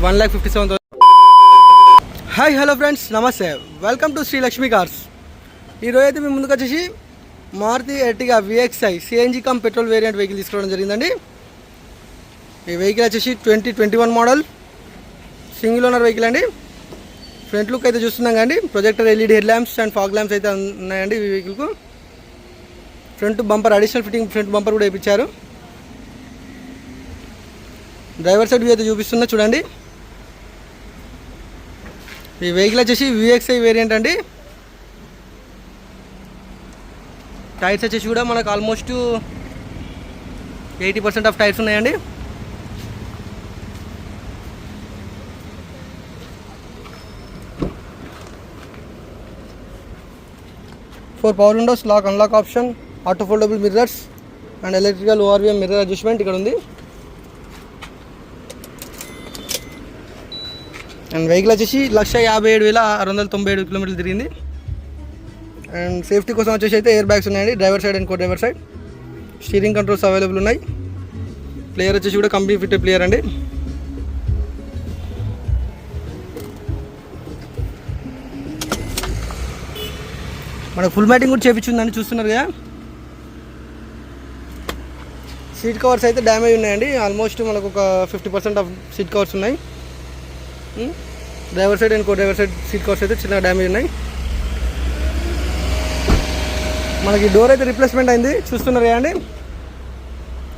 1,57,000. Hi hello friends, నమస్తే. Welcome to Sri Lakshmi cars. ఈరోజు అయితే మీ ముందుకు వచ్చేసి Maruti Ertiga VXi CNG cum petrol variant vehicle తీసుకోవడం జరిగిందండి. ఈ వెహికల్ వచ్చేసి 2021 మోడల్ సింగిల్ ఓనర్ వెహికల్ అండి. ఫ్రంట్ లుక్ అయితే చూస్తున్నాం కానీ projector LED head lamps and fog lamps అయితే ఉన్నాయండి. ఈ వెహికల్కు front bumper additional fitting front bumper కూడా వేయించారు. డ్రైవర్ సైడ్ వ్యూ అయితే చూపిస్తున్నా చూడండి. ఈ వెహికల్ వచ్చేసి VXi వేరియంట్ అండి. టైర్స్ వచ్చేసి కూడా మనకు ఆల్మోస్ట్ 80% ఆఫ్ టైర్స్ ఉన్నాయండి. Four power windows, lock unlock option, auto foldable mirrors and electrical ORVM mirror adjustment ఇక్కడ ఉంది. అండ్ వెహికల్ వచ్చేసి 1,57,697 కిలోమీటర్లు తిరిగింది. అండ్ సేఫ్టీ కోసం వచ్చేసి అయితే ఎయిర్ బ్యాగ్స్ ఉన్నాయండి driver side and co driver side. Steering controls available ఉన్నాయి. ప్లేయర్ వచ్చేసి కూడా కంపెనీ ఫిట్ ప్లేయర్ అండి. మనకు ఫుల్ మ్యాటింగ్ కూడా చేయించిందండి, చూస్తున్నారు కదా. సీట్ కవర్స్ అయితే డ్యామేజ్ ఉన్నాయండి. ఆల్మోస్ట్ మనకు ఒక 50% ఆఫ్ సీట్ కవర్స్ ఉన్నాయి. Driver side and co driver side seat covers అయితే చిన్న డ్యామేజ్ ఉన్నాయి. మనకి డోర్ అయితే రిప్లేస్మెంట్ అయింది, చూస్తున్నారు కదండి.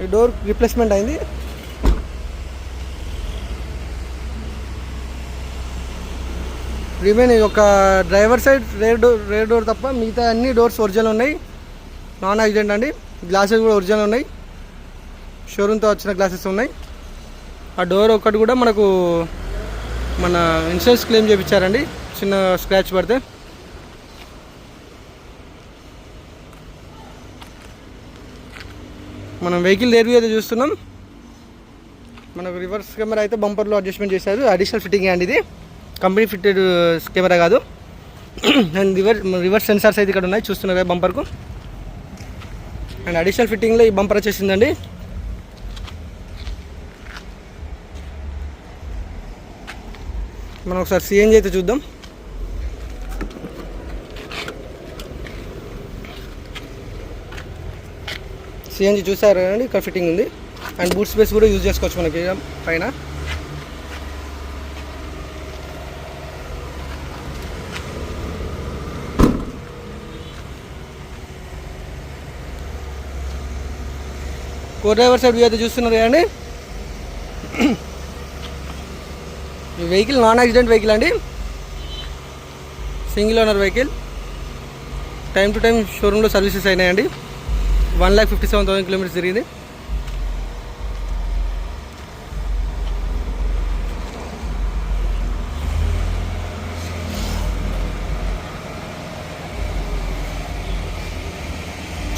ఈ డోర్ రిప్లేస్మెంట్ అయింది. రిమైన్ ఒక డ్రైవర్ సైడ్ రేర్ డోర్ తప్ప మిగతా అన్ని డోర్స్ ఒరిజినల్ ఉన్నాయి. నాన్ యాక్సిడెంట్ అండి. గ్లాసెస్ కూడా ఒరిజినల్ ఉన్నాయి, షోరూమ్తో వచ్చిన గ్లాసెస్ ఉన్నాయి. ఆ డోర్ ఒక్కటి కూడా మనకు మన ఇన్సూరెన్స్ క్లెయిమ్ చేయించారండి, చిన్న స్క్రాచ్ పడితే. మనం వెహికల్ రేర్ వ్యూ అయితే చూస్తున్నాం. మనకు రివర్స్ కెమెరా అయితే బంపర్లో అడ్జస్ట్మెంట్ చేశారు. అడిషనల్ ఫిట్టింగ్ అండి, ఇది కంపెనీ ఫిట్టెడ్ కెమెరా కాదు. అండ్ రివర్స్ సెన్సార్స్ అయితే ఇక్కడ ఉన్నాయి, చూస్తున్నారు కదా బంపర్కు. అండ్ అడిషనల్ ఫిట్టింగ్లో ఈ బంపర్ వచ్చేసిందండి. మనం ఒకసారి CNG అయితే చూద్దాం. CNG చూసారు కదండి, ఇక్కడ ఫిట్టింగ్ ఉంది. అండ్ బూట్ స్పేస్ కూడా యూజ్ చేసుకోవచ్చు మనకి పైన. కో డ్రైవర్ సైడ్ వ్యూ అయితే చూస్తున్నారు కదండి. ఈ వెహికల్ నాన్ యాక్సిడెంట్ వెహికల్ అండి, single owner vehicle. Time to time షోరూంలో సర్వీసెస్ అయినాయండి. 1,57,000 కిలోమీటర్స్ తిరిగింది.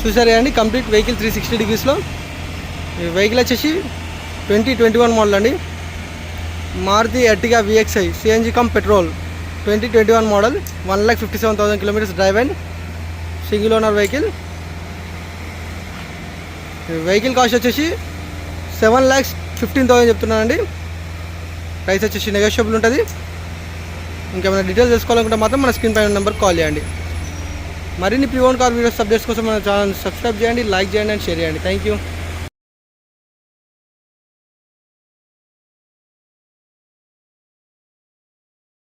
చూసారు కదండి కంప్లీట్ వెహికల్ 360 డిగ్రీస్లో. ఈ వెహికల్ వచ్చేసి 2021 మోడల్ అండి. Maruti Ertiga VXi CNG cum petrol 2021 model. 1,57,000 kilometres drive and single owner vehicle. Vehicle cost వచ్చేసి 7,15,000 చెప్తున్నానండి. ప్రైస్ వచ్చేసి నెగోషియబుల్ ఉంటుంది. ఇంకేమైనా డీటెయిల్స్ తెలుసుకోవాలనుకుంటే మాత్రం మన స్క్రీన్ పైన నెంబర్ కాల్ చేయండి. మరిన్ని pre own car videos updates కోసం మన ఛానల్ సబ్స్క్రైబ్ చేయండి, లైక్ చేయండి అండ్ షేర్ చేయండి. Thank you.